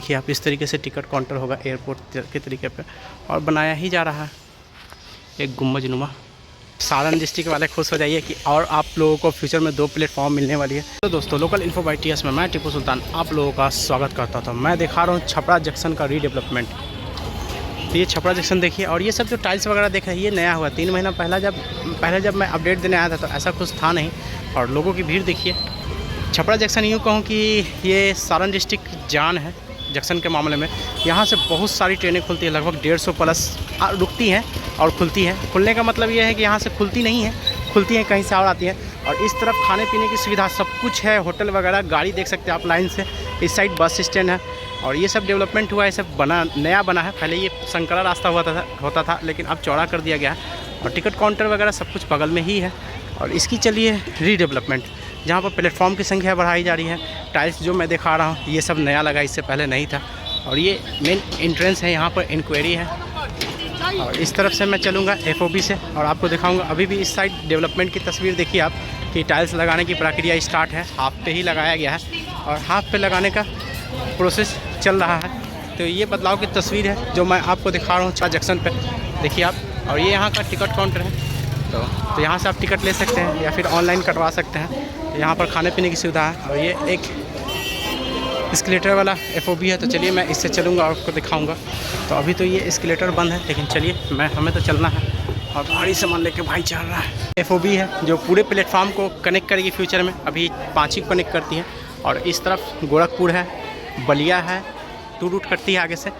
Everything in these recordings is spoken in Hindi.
देखिए आप, इस तरीके से टिकट काउंटर होगा एयरपोर्ट के तरीके पे, और बनाया ही जा रहा है एक गुम्बजनुमा। सारण डिस्ट्रिक्ट वाले खुश हो जाइए कि और आप लोगों को फ्यूचर में 2 प्लेटफॉर्म मिलने वाली है। तो दोस्तों, लोकल इन्फो बाय टीएस में मैं टीपू सुल्तान आप लोगों का स्वागत करता था। मैं दिखा रहा हूँ छपरा जंक्शन का रीडेवलपमेंट। तो ये छपरा जंक्शन देखिए, और ये सब जो टाइल्स वगैरह देख रहे हैं ये नया हुआ। 3 महीना पहले जब मैं अपडेट देने आया था तो ऐसा कुछ था नहीं। और लोगों की भीड़ देखिए। छपरा जंक्शन यूँ कहूँ कि ये सारण डिस्ट्रिक्ट जान है जंक्शन के मामले में। यहाँ से बहुत सारी ट्रेनें खुलती है, लगभग 150 प्लस रुकती हैं और खुलती हैं। खुलने का मतलब ये है कि यहाँ से खुलती नहीं है, खुलती हैं कहीं से और आती हैं। और इस तरफ खाने पीने की सुविधा सब कुछ है, होटल वगैरह, गाड़ी देख सकते हैं आप लाइन से। इस साइड बस स्टैंड है, और ये सब डेवलपमेंट हुआ है, सब नया बना है। पहले ये संकरा रास्ता होता था, लेकिन अब चौड़ा कर दिया गया है। और टिकट काउंटर वगैरह सब कुछ बगल में ही है। और इसकी चलिए रीडेवलपमेंट, जहाँ पर प्लेटफॉर्म की संख्या बढ़ाई जा रही है। टाइल्स जो मैं दिखा रहा हूँ ये सब नया लगा, इससे पहले नहीं था। और ये मेन एंट्रेंस है, यहाँ पर इंक्वायरी है। और इस तरफ से मैं चलूँगा FOB से और आपको दिखाऊंगा। अभी भी इस साइड डेवलपमेंट की तस्वीर देखिए आप, कि टाइल्स लगाने की प्रक्रिया स्टार्ट है। हाफ पे ही लगाया गया है और हाफ पे लगाने का प्रोसेस चल रहा है। तो ये बदलाव की तस्वीर है जो मैं आपको दिखा रहा हूँ छपरा जंक्शन पे, देखिए आप। और ये यहाँ का टिकट काउंटर है, तो यहाँ से आप टिकट ले सकते हैं या फिर ऑनलाइन कटवा सकते हैं। तो यहाँ पर खाने पीने की सुविधा है। और ये एक एस्केलेटर वाला FOB है, तो चलिए मैं इससे चलूँगा और आपको दिखाऊंगा। तो अभी तो ये एस्केलेटर बंद है, लेकिन चलिए हमें तो चलना है। और भारी सामान लेके भाई चल रहा है। FOB है जो पूरे प्लेटफॉर्म को कनेक्ट करेगी फ्यूचर में। अभी 5 ही कनेक्ट करती है। और इस तरफ गोरखपुर है, बलिया है, 2 रूट करती है आगे से।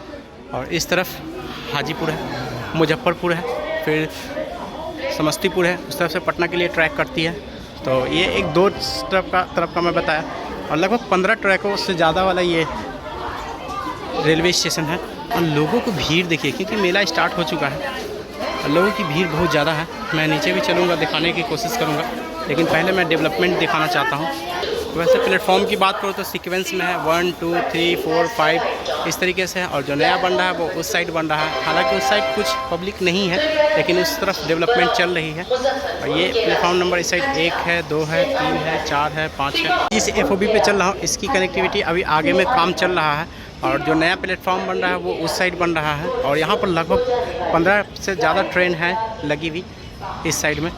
और इस तरफ हाजीपुर है, मुजफ्फरपुर है, फिर समस्तीपुर है, उस तरफ से पटना के लिए ट्रैक करती है। तो ये एक 2 तरफ का मैं बताया। और लगभग 15 ट्रैकों से ज़्यादा वाला ये रेलवे स्टेशन है। और लोगों को भीड़ देखिए, क्योंकि मेला स्टार्ट हो चुका है, लोगों की भीड़ बहुत ज़्यादा है। मैं नीचे भी चलूँगा, दिखाने की कोशिश करूँगा, लेकिन पहले मैं डेवलपमेंट दिखाना चाहता हूँ। वैसे प्लेटफॉर्म की बात करूँ तो सीक्वेंस में है 1 2 3 4 5 इस तरीके से है। और जो नया बन रहा है वो उस साइड बन रहा है। हालांकि उस साइड कुछ पब्लिक नहीं है, लेकिन उस तरफ डेवलपमेंट चल रही है। और ये प्लेटफॉर्म नंबर इस साइड 1 है, 2 है, 3 है, 4 है, 5 है। इस FOB पे चल रहा हूँ, इसकी कनेक्टिविटी अभी आगे में काम चल रहा है। और जो नया प्लेटफॉर्म बन रहा है वो उस साइड बन रहा है। और यहाँ पर लगभग 15 से ज़्यादा ट्रेन है लगी हुई इस साइड में।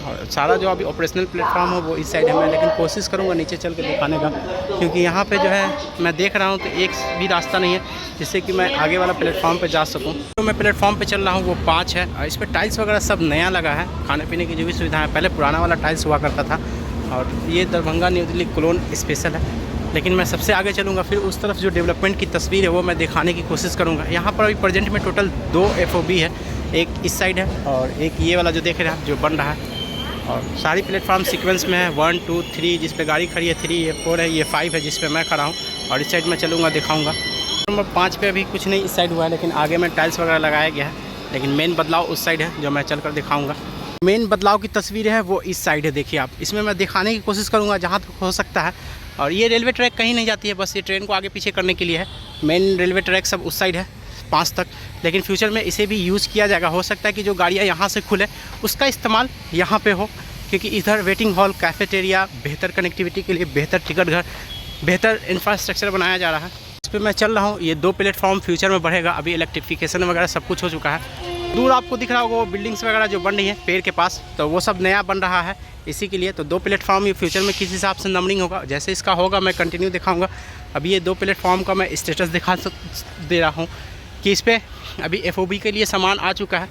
और सारा जो अभी ऑपरेशनल प्लेटफॉर्म है वो इस साइड है। मैं लेकिन कोशिश करूँगा नीचे चल के दिखाने का, क्योंकि यहाँ पे जो है मैं देख रहा हूँ तो एक भी रास्ता नहीं है जिससे कि मैं आगे वाला प्लेटफॉर्म पे जा सकूँ। तो मैं प्लेटफॉर्म पे चल रहा हूँ वो 5 है। और इस पर टाइल्स वगैरह सब नया लगा है। खाने पीने की जो भी सुविधा है, पहले पुराना वाला टाइल्स हुआ करता था। और ये Darbhanga new Delhi clone special है। लेकिन मैं सबसे आगे चलूँगा, फिर उस तरफ जो डेवलपमेंट की तस्वीर है वो मैं दिखाने की कोशिश करूँगा। यहाँ पर अभी प्रेजेंट में टोटल 2 FOB है, एक इस साइड है और एक ये वाला जो देख रहे हैं आप जो बन रहा है। और सारी प्लेटफॉर्म सीक्वेंस में है 1 2 3, जिस पे गाड़ी खड़ी है 3, ये 4 है, ये 5 है जिस पे मैं खड़ा हूँ। और इस साइड में चलूँगा, दिखाऊँगा। नंबर 5 पे अभी कुछ नहीं इस साइड हुआ है, लेकिन आगे में टाइल्स वगैरह लगाया गया है। लेकिन मेन बदलाव उस साइड है जो मैं चल कर दिखाऊँगा। मेन बदलाव की तस्वीर है वो इस साइड है, देखिए आप। इसमें मैं दिखाने की कोशिश करूँगा जहाँ तक हो सकता है। और ये रेलवे ट्रैक कहीं नहीं जाती है, बस ये ट्रेन को आगे पीछे करने के लिए है। मेन रेलवे ट्रैक सब उस साइड है 5 तक, लेकिन फ्यूचर में इसे भी यूज़ किया जाएगा। हो सकता है कि जो गाड़ियाँ यहाँ से खुले उसका इस्तेमाल यहाँ पे हो, क्योंकि इधर वेटिंग हॉल, कैफेटेरिया, बेहतर कनेक्टिविटी के लिए बेहतर टिकट घर, बेहतर इंफ्रास्ट्रक्चर बनाया जा रहा है। इस पर मैं चल रहा हूँ। ये 2 प्लेटफॉर्म फ्यूचर में बढ़ेगा। अभी इलेक्ट्रिफिकेशन वगैरह सब कुछ हो चुका है। दूर आपको दिख रहा होगा वो बिल्डिंग्स वगैरह जो बन रही है पेड़ के पास, तो वो सब नया बन रहा है इसी के लिए। तो 2 प्लेटफॉर्म ये फ्यूचर में किस हिसाब से नंबरिंग होगा, जैसे इसका होगा मैं कंटिन्यू दिखाऊंगा। अभी ये 2 प्लेटफॉर्म का मैं स्टेटस दिखा दे रहा हूँ कि इस पर अभी FOB के लिए सामान आ चुका है।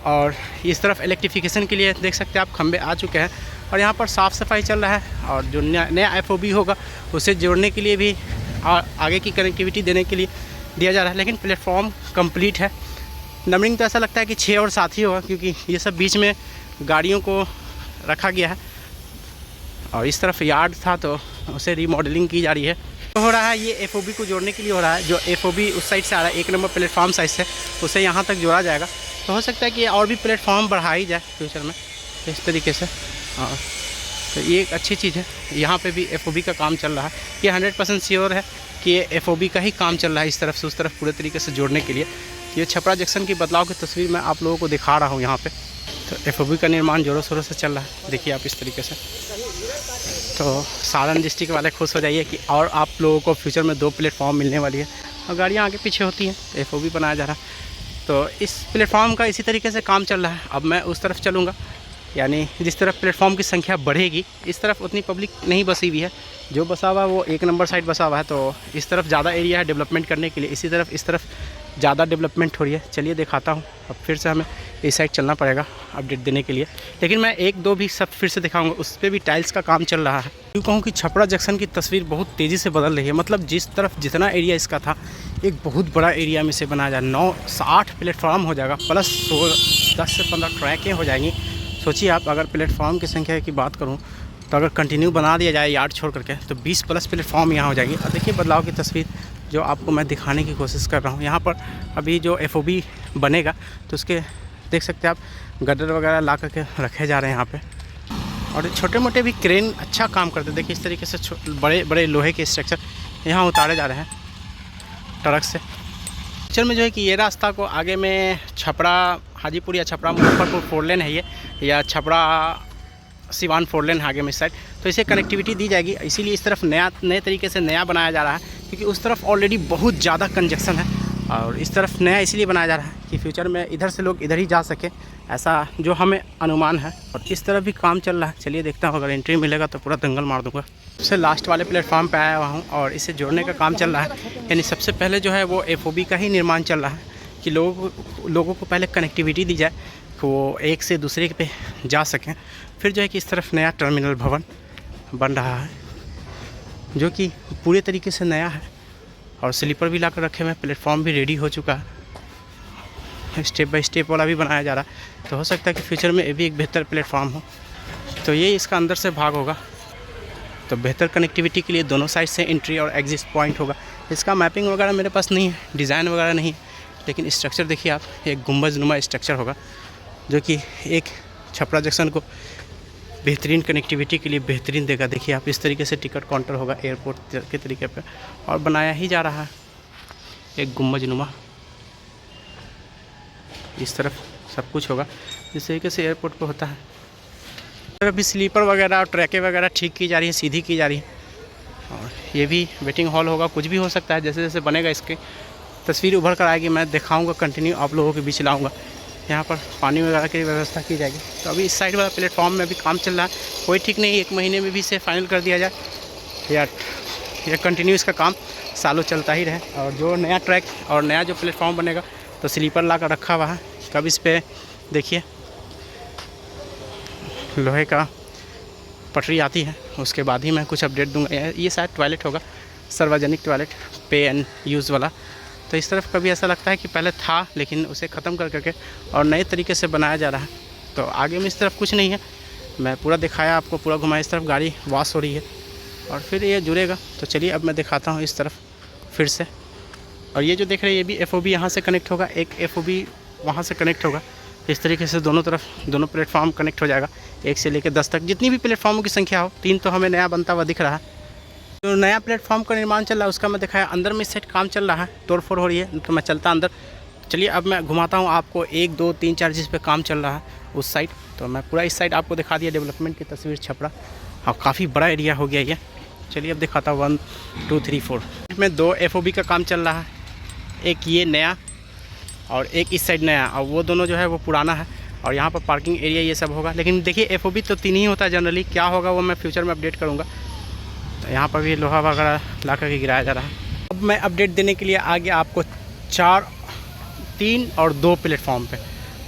और इस तरफ इलेक्ट्रिफिकेशन के लिए देख सकते हैं आप खंबे आ चुके हैं। और यहाँ पर साफ़ सफाई चल रहा है। और जो नया FOB होगा उसे जोड़ने के लिए भी आगे की कनेक्टिविटी देने के लिए दिया जा रहा है। लेकिन प्लेटफॉर्म कंप्लीट है। नंबरिंग तो ऐसा लगता है कि 6 और 7 ही होगा, क्योंकि ये सब बीच में गाड़ियों को रखा गया है। और इस तरफ यार्ड था तो उसे रीमॉडलिंग की जा रही है। तो हो रहा है ये FOB को जोड़ने के लिए हो रहा है। जो FOB उस साइड से आ रहा है 1 नंबर प्लेटफॉर्म साइड से, उसे यहाँ तक जोड़ा जाएगा। तो हो सकता है कि और भी प्लेटफॉर्म बढ़ाई जाए फ्यूचर में इस तरीके से। और तो ये एक अच्छी चीज़ है। यहाँ पे भी FOB का काम चल रहा है। ये 100% श्योर है कि ये FOB का ही काम चल रहा है, इस तरफ से उस तरफ पूरे तरीके से जोड़ने के लिए। ये छपरा जंक्शन की बदलाव की तस्वीर मैं आप लोगों को दिखा रहा हूँ यहाँ पे। तो FOB का निर्माण ज़ोरों शोरों से चल रहा है, देखिए आप इस तरीके से। तो सारण डिस्ट्रिक्ट वाले खुश हो जाइए कि और आप लोगों को फ्यूचर में 2 प्लेटफॉर्म मिलने वाली है और गाड़ियाँ आगे पीछे होती हैं, FOB बनाया जा रहा है। तो इस प्लेटफॉर्म का इसी तरीके से काम चल रहा है। अब मैं उस तरफ चलूँगा, यानी जिस तरफ प्लेटफॉर्म की संख्या बढ़ेगी इस तरफ उतनी पब्लिक नहीं बसी हुई है, जो बसा हुआ है वो 1 नंबर साइड बसा हुआ है। तो इस तरफ ज़्यादा एरिया है डेवलपमेंट करने के लिए, इस तरफ ज़्यादा डेवलपमेंट हो रही है। चलिए दिखाता हूँ। अब फिर से हमें इस साइड चलना पड़ेगा अपडेट देने के लिए, लेकिन मैं 1-2 भी सब फिर से दिखाऊंगा। उस पर भी टाइल्स का काम चल रहा है। यूँ कहूँ कि छपरा जंक्शन की तस्वीर बहुत तेज़ी से बदल रही है। मतलब जिस तरफ जितना एरिया इसका था, एक बहुत बड़ा एरिया में से बनाया जाए। 9-8 प्लेटफॉर्म हो जाएगा, प्लस 10 से 15 ट्रैकें हो जाएंगी। सोचिए आप, अगर प्लेटफॉर्म की संख्या की बात करूँ तो अगर कंटिन्यू बना दिया जाए यार्ड छोड़ करके तो 20 प्लस प्लेटफॉर्म यहाँ हो जाएगी। और देखिए बदलाव की तस्वीर जो आपको मैं दिखाने की कोशिश कर रहा हूँ। यहाँ पर अभी जो FOB बनेगा तो उसके देख सकते हैं आप, गटर वगैरह ला करके रखे जा रहे हैं यहाँ पे। और छोटे मोटे भी क्रेन अच्छा काम करते हैं। देखिए इस तरीके से बड़े बड़े लोहे के स्ट्रक्चर यहाँ उतारे जा रहे हैं ट्रक से। पिक्चर में जो है कि ये रास्ता को आगे में छपरा हाजीपुर या छपरा मुजफ्फरपुर 4 लेन है ये, या छपरा सिवान 4 लेन है आगे में इस साइड। तो इसे कनेक्टिविटी दी जाएगी, इसीलिए इस तरफ नए तरीके से नया बनाया जा रहा है, क्योंकि उस तरफ ऑलरेडी बहुत ज़्यादा कंजक्शन है। और इस तरफ नया इसलिए बनाया जा रहा है कि फ्यूचर में इधर से लोग इधर ही जा सके, ऐसा जो हमें अनुमान है। और इस तरफ भी काम चल रहा है। चलिए देखता हूँ, अगर एंट्री मिलेगा तो पूरा दंगल मार दूँगा। सबसे लास्ट वाले प्लेटफॉर्म पे आया हुआ हूँ और इसे जोड़ने का काम चल रहा है। यानी सबसे पहले जो है वो FOB का ही निर्माण चल रहा है कि लोगों को पहले कनेक्टिविटी दी जाए कि वो एक से दूसरे पे जा सकें। फिर जो है कि इस तरफ नया टर्मिनल भवन बन रहा है जो कि पूरे तरीके से नया है, और स्लीपर भी ला कर रखे हुए हैं। प्लेटफॉर्म भी रेडी हो चुका है, स्टेप बाय स्टेप वाला भी बनाया जा रहा है। तो हो सकता है कि फ्यूचर में ये भी एक बेहतर प्लेटफॉर्म हो। तो ये इसका अंदर से भाग होगा, तो बेहतर कनेक्टिविटी के लिए दोनों साइड से एंट्री और एग्जिट पॉइंट होगा। इसका मैपिंग वगैरह मेरे पास नहीं है, डिज़ाइन वगैरह नहीं, लेकिन स्ट्रक्चर देखिए आप, एक गुंबजनुमा स्ट्रक्चर होगा जो कि एक छपरा जंक्शन को बेहतरीन कनेक्टिविटी के लिए बेहतरीन देगा। देखिए आप, इस तरीके से टिकट काउंटर होगा एयरपोर्ट के तरीके पे, और बनाया ही जा रहा है एक गुंबजनुमा। इस तरफ सब कुछ होगा जिस तरीके से एयरपोर्ट पे होता है। अभी स्लीपर वगैरह और ट्रैकें वगैरह ठीक की जा रही है, सीधी की जा रही है। और ये भी वेटिंग हॉल होगा, कुछ भी हो सकता है। जैसे जैसे बनेगा इसकी तस्वीर उभर कर आएगी, मैं दिखाऊंगा, कंटिन्यू आप लोगों के बीच लाऊंगा। यहाँ पर पानी वगैरह की व्यवस्था की जाएगी। तो अभी इस साइड वाला प्लेटफॉर्म में भी काम चल रहा है, कोई ठीक नहीं 1 महीने में भी इसे फाइनल कर दिया जाए या कंटिन्यू इसका काम सालों चलता ही रहे। और जो नया ट्रैक और नया जो प्लेटफॉर्म बनेगा तो स्लीपर ला कर रखा हुआ है। कब इस पर देखिए लोहे का पटरी आती है, उसके बाद ही मैं कुछ अपडेट दूंगा। ये शायद टॉयलेट होगा, सार्वजनिक टॉयलेट, पे एंड यूज़ वाला। तो इस तरफ कभी ऐसा लगता है कि पहले था लेकिन उसे ख़त्म कर करके और नए तरीके से बनाया जा रहा है। तो आगे में इस तरफ कुछ नहीं है, मैं पूरा दिखाया आपको, पूरा घुमाया। इस तरफ गाड़ी वॉश हो रही है और फिर ये जुड़ेगा। तो चलिए अब मैं दिखाता हूँ इस तरफ फिर से। और ये जो देख रहे हैं ये भी FOB यहाँ से कनेक्ट होगा, एक FOB वहाँ से कनेक्ट होगा। इस तरीके से दोनों तरफ दोनों प्लेटफॉर्म कनेक्ट हो जाएगा, 1 से लेकर 10 तक, जितनी भी प्लेटफॉर्मों की संख्या हो। 3 तो हमें नया बनता हुआ दिख रहा है। जो नया प्लेटफॉर्म का निर्माण चल रहा है उसका मैं दिखाया। अंदर में इस साइड काम चल रहा है, तोड़फोड़ हो रही है, तो मैं चलता अंदर। चलिए अब मैं घुमाता हूँ आपको 1, 2, 3, 4 जिस पे काम चल रहा है उस साइड। तो मैं पूरा इस साइड आपको दिखा दिया, डेवलपमेंट की तस्वीर छपरा। और काफ़ी बड़ा एरिया हो गया ये। चलिए अब दिखाता हूँ 1, 2, 3, 4 में 2 FOB का काम चल रहा है, एक ये नया और एक इस साइड नया, और वो दोनों जो है वो पुराना है। और यहाँ पर पार्किंग एरिया ये सब होगा। लेकिन देखिए FOB तो 3 ही होता है जनरली, क्या होगा वो मैं फ्यूचर में अपडेट करूँगा। तो यहाँ पर भी लोहा वगैरह ला कर के गिराया जा रहा है। अब मैं अपडेट देने के लिए आ गया आपको 4, 3 और 2 प्लेटफॉर्म पे।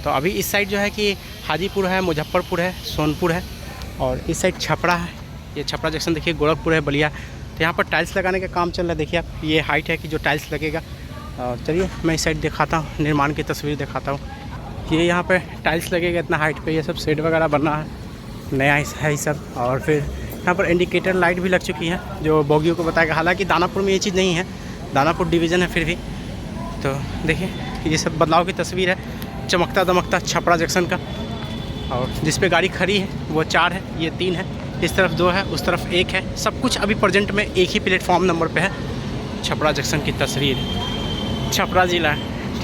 तो अभी इस साइड जो है कि हाजीपुर है, मुजफ्फरपुर है, सोनपुर है, और इस साइड छपरा है। ये छपरा जंक्शन देखिए, गोरखपुर है, बलिया। तो यहाँ पर टाइल्स लगाने का काम चल रहा है। देखिए आप, ये हाइट है कि जो टाइल्स लगेगा। और चलिए मैं इस साइड दिखाता हूँ, निर्माण की तस्वीर दिखाता हूँ। ये यहाँ पे टाइल्स लगेगा इतना हाइट पे, ये सब शेड वगैरह बनना है, नया है ये सब। और फिर यहाँ पर इंडिकेटर लाइट भी लग चुकी है जो बोगियों को बताएगा। हालांकि दानापुर में ये चीज़ नहीं है, दानापुर डिवीज़न है फिर भी। तो देखिए ये सब बदलाव की तस्वीर है, चमकता दमकता छपरा जंक्शन का। और जिस पे गाड़ी खड़ी है वो 4 है, ये 3 है, इस तरफ 2 है, उस तरफ 1 है। सब कुछ अभी प्रेजेंट में एक ही प्लेटफॉर्म नंबर पे है। छपरा जंक्शन की तस्वीर, छपरा ज़िला,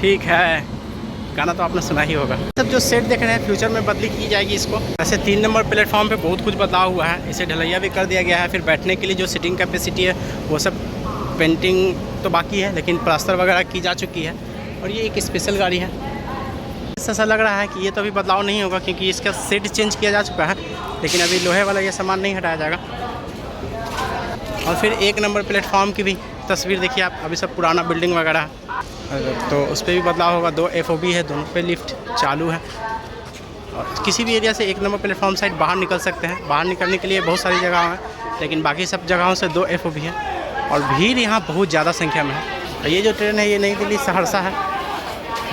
ठीक है। गाना तो आपने सुना ही होगा। सब जो सेट देख रहे हैं फ्यूचर में बदली की जाएगी इसको। ऐसे 3 नंबर प्लेटफॉर्म पे बहुत कुछ बदलाव हुआ है, इसे ढलैया भी कर दिया गया है। फिर बैठने के लिए जो सीटिंग कैपेसिटी है वो सब पेंटिंग तो बाकी है, लेकिन प्लास्टर वगैरह की जा चुकी है। और ये एक स्पेशल गाड़ी है, ऐसा लग रहा है कि ये तो अभी बदलाव नहीं होगा क्योंकि इसका सेट चेंज किया जा चुका है, लेकिन अभी लोहे वाला ये सामान नहीं हटाया जाएगा। और फिर 1 नंबर प्लेटफॉर्म की भी तस्वीर देखिए आप, अभी सब पुराना बिल्डिंग वगैरह है तो उस पर भी बदलाव होगा। 2 FOB है, दोनों पे लिफ्ट चालू है। और किसी भी एरिया से 1 नंबर प्लेटफॉर्म साइड बाहर निकल सकते हैं। बाहर निकलने के लिए बहुत सारी जगह हैं, लेकिन बाकी सब जगहों से 2 FOB है। और भीड़ यहाँ बहुत ज़्यादा संख्या में है। ये जो ट्रेन है ये नई दिल्ली सहरसा है,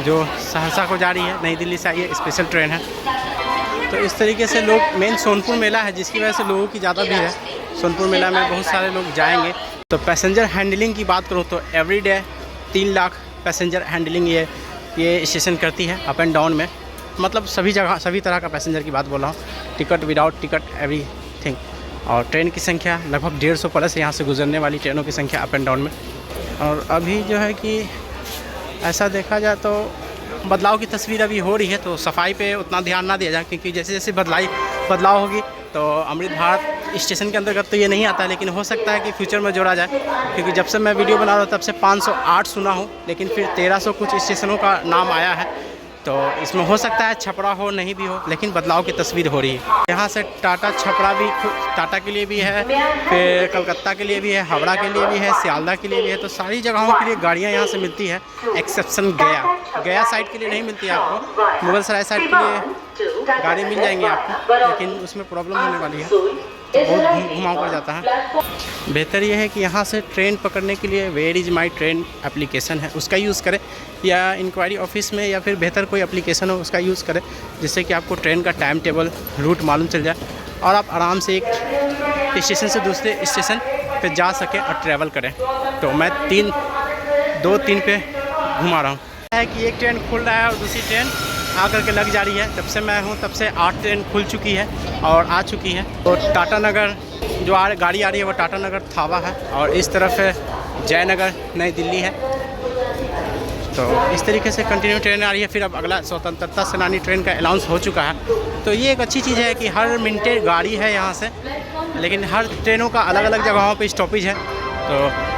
जो सहरसा को जा रही है। नई दिल्ली से ये स्पेशल ट्रेन है। तो इस तरीके से लोग, मेन सोनपुर मेला है जिसकी वजह से लोगों की ज़्यादा भीड़ है। सोनपुर मेला में बहुत सारे लोग जाएंगे। तो पैसेंजर हैंडलिंग की बात करूँ तो every day 3 lakh passenger handling ये स्टेशन करती है अप एंड डाउन में। मतलब सभी जगह सभी तरह का पैसेंजर की बात बोल रहा हूँ, टिकट विदाउट टिकट एवरीथिंग। और ट्रेन की संख्या लगभग 150 प्लस यहाँ से गुजरने वाली ट्रेनों की संख्या अप एंड डाउन में। और अभी जो है कि ऐसा देखा जाए तो बदलाव की तस्वीर अभी हो रही है, तो सफाई पे उतना ध्यान ना दिया जाए क्योंकि जैसे जैसे बदलाव होगी तो अमृत भारत स्टेशन के अंतर्गत तो ये नहीं आता है, लेकिन हो सकता है कि फ्यूचर में जोड़ा जाए। क्योंकि जब से मैं वीडियो बना रहा हूँ तब से 508 सुना हूँ, लेकिन फिर 1300 कुछ स्टेशनों का नाम आया है। तो इसमें हो सकता है छपरा हो, नहीं भी हो, लेकिन बदलाव की तस्वीर हो रही है। यहाँ से टाटा छपरा भी, टाटा के लिए भी है, फिर कलकत्ता के लिए भी है, हावड़ा के लिए भी है, सियालदा के लिए भी है। तो सारी जगहों के लिए गाड़ियाँ यहाँ से मिलती है, एक्सेप्शन गया साइड के लिए नहीं मिलती है आपको। मुगल सराय साइड के लिए गाड़ी मिल जाएंगी आपको, लेकिन उसमें प्रॉब्लम होने वाली है, तो बहुत घुमाव पड़ जाता है। बेहतर यह है कि यहाँ से ट्रेन पकड़ने के लिए where is my train application है, उसका यूज़ करें, या इंक्वायरी ऑफिस में या फिर बेहतर कोई एप्लीकेशन हो उसका यूज़ करें, जिससे कि आपको ट्रेन का टाइम टेबल रूट मालूम चल जाए और आप आराम से एक स्टेशन से दूसरे स्टेशन पे जा सकें और ट्रैवल करें। तो मैं 2-3 पे घुमा रहा हूँ। है कि एक ट्रेन खुल रहा है और दूसरी ट्रेन आकर के लग जा रही है। जब से मैं हूँ तब से 8 ट्रेन खुल चुकी है और आ चुकी है। तो टाटा नगर जो गाड़ी आ रही है वो टाटा नगर थावा है, और इस तरफ है जयनगर नई दिल्ली है। तो इस तरीके से कंटिन्यू ट्रेन आ रही है। फिर अब अगला स्वतंत्रता सेनानी ट्रेन का अनाउंस हो चुका है। तो ये एक अच्छी चीज़ है कि हर मिनटे गाड़ी है यहाँ से, लेकिन हर ट्रेनों का अलग अलग जगहों पे स्टॉपेज है। तो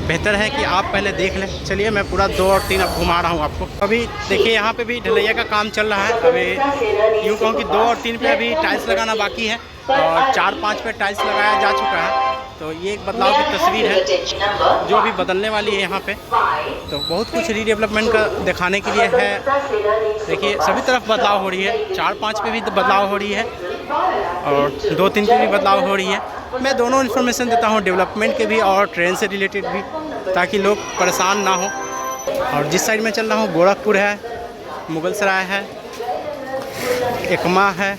बेहतर है कि आप पहले देख लें। चलिए मैं पूरा 2 और 3 अब घुमा रहा हूँ आपको। अभी देखिए यहाँ पे भी ढलैया का काम चल रहा है। अभी यूँ कहूँ कि 2 और 3 पे अभी टाइल्स लगाना बाकी है और 4-5 पे टाइल्स लगाया जा चुका है। तो ये एक बदलाव की तस्वीर है जो अभी बदलने वाली है यहाँ पे। तो बहुत कुछ रीडेवलपमेंट का दिखाने के लिए है। देखिए सभी तरफ बदलाव हो रही है, 4-5 पे भी बदलाव हो रही है और 2-3 पे भी बदलाव हो रही है। मैं दोनों इन्फॉर्मेशन देता हूँ, डेवलपमेंट के भी और ट्रेन से रिलेटेड भी, ताकि लोग परेशान ना हो। और जिस साइड में चल रहा हूँ गोरखपुर है, मुगल सराय है, एकमा है,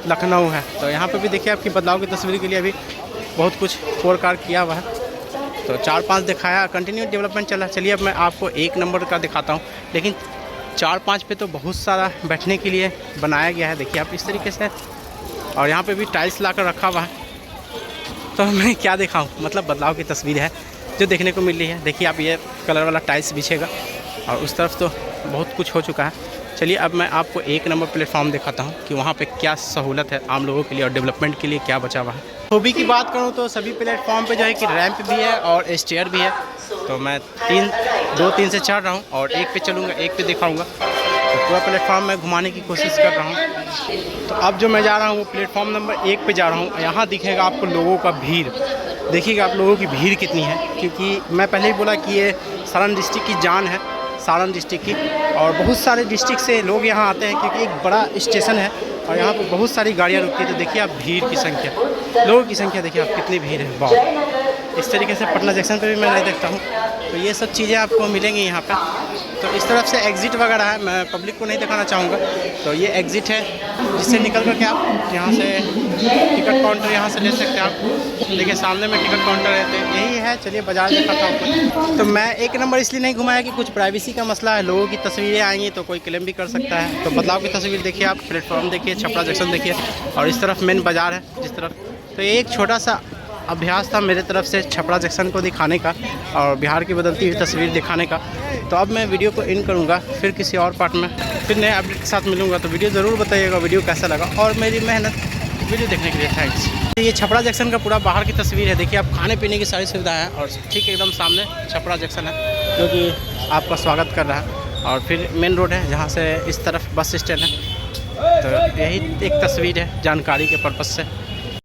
लखनऊ है। तो यहाँ पे भी देखिए आपकी बदलाव की तस्वीर के लिए अभी बहुत कुछ फोरकास्ट किया हुआ है। तो 4-5 दिखाया, कंटिन्यू डेवलपमेंट चला। चलिए अब मैं आपको 1 नंबर का दिखाता हूँ, लेकिन 4-5 पे तो बहुत सारा बैठने के लिए बनाया गया है। देखिए आप इस तरीके से, और यहाँ पे भी टाइल्स ला कर रखा हुआ है। तो मैं क्या दिखाऊँ, मतलब बदलाव की तस्वीर है जो देखने को मिल रही है। देखिए आप ये कलर वाला टाइल्स बिछेगा और उस तरफ तो बहुत कुछ हो चुका है। चलिए अब मैं आपको 1 नंबर प्लेटफॉर्म दिखाता हूँ कि वहाँ पे क्या सहूलत है आम लोगों के लिए और डेवलपमेंट के लिए क्या बचा हुआ है। खूबी की बात करूँ तो सभी प्लेटफॉर्म पे जो है कि रैंप भी है और स्टेयर भी है। तो मैं 2-3 से चढ़ रहा हूँ और 1 पे चलूँगा, 1 पे दिखाऊँगा। तो पूरा प्लेटफॉर्म मैं घुमाने की कोशिश कर रहा हूँ। तो अब जो मैं जा रहा हूँ वो प्लेटफॉर्म नंबर 1 पे जा रहा हूँ। यहाँ दिखेगा आपको लोगों का भीड़, देखिएगा आप लोगों की भीड़ कितनी है, क्योंकि मैं पहले ही बोला कि ये सारण डिस्ट्रिक्ट की जान है, सारण डिस्ट्रिक्ट की। और बहुत सारे डिस्ट्रिक्ट से लोग यहाँ आते हैं क्योंकि एक बड़ा स्टेशन है और यहाँ पर बहुत सारी गाड़ियाँ रुकती है। तो देखिए आप भीड़ की संख्या, लोगों की संख्या देखिए आप कितनी भीड़ है। बहुत इस तरीके से पटना जंक्शन पे भी मैं नहीं देखता हूँ। तो ये सब चीज़ें आपको मिलेंगी यहाँ पर। तो इस तरफ से एग्ज़िट वगैरह है, मैं पब्लिक को नहीं दिखाना चाहूँगा। तो ये एग्ज़िट है जिससे निकल कर के आप यहाँ से टिकट काउंटर यहाँ से ले सकते हैं आप। देखिए सामने में टिकट काउंटर है, तो यही है। चलिए बाज़ार दिखाता हूँ। तो मैं 1 नंबर इसलिए नहीं घुमाया कि कुछ प्राइवेसी का मसला है, लोगों की तस्वीरें आएंगी तो कोई क्लेम भी कर सकता है। तो बदलाव की तस्वीर देखिए आप, प्लेटफॉर्म देखिए, छपरा जंक्शन देखिए और इस तरफ मेन बाज़ार है जिस तरफ। तो ये एक छोटा सा अभ्यास था मेरे तरफ से छपरा जंक्शन को दिखाने का और बिहार की बदलती हुई तस्वीर दिखाने का। तो अब मैं वीडियो को इन करूँगा, फिर किसी और पार्ट में फिर नए अपडेट के साथ मिलूँगा। तो वीडियो ज़रूर बताइएगा वीडियो कैसा लगा, और मेरी मेहनत वीडियो देखने के लिए थैंक्स। ये छपरा जंक्शन का पूरा बाहर की तस्वीर है। देखिए, आप खाने पीने की सारी सुविधाएं हैं और ठीक एकदम सामने छपरा जंक्शन है जो कि आपका स्वागत कर रहा है। और फिर मेन रोड है जहाँ से इस तरफ बस स्टैंड है। तो यही एक तस्वीर है जानकारी के पर्पज़ से।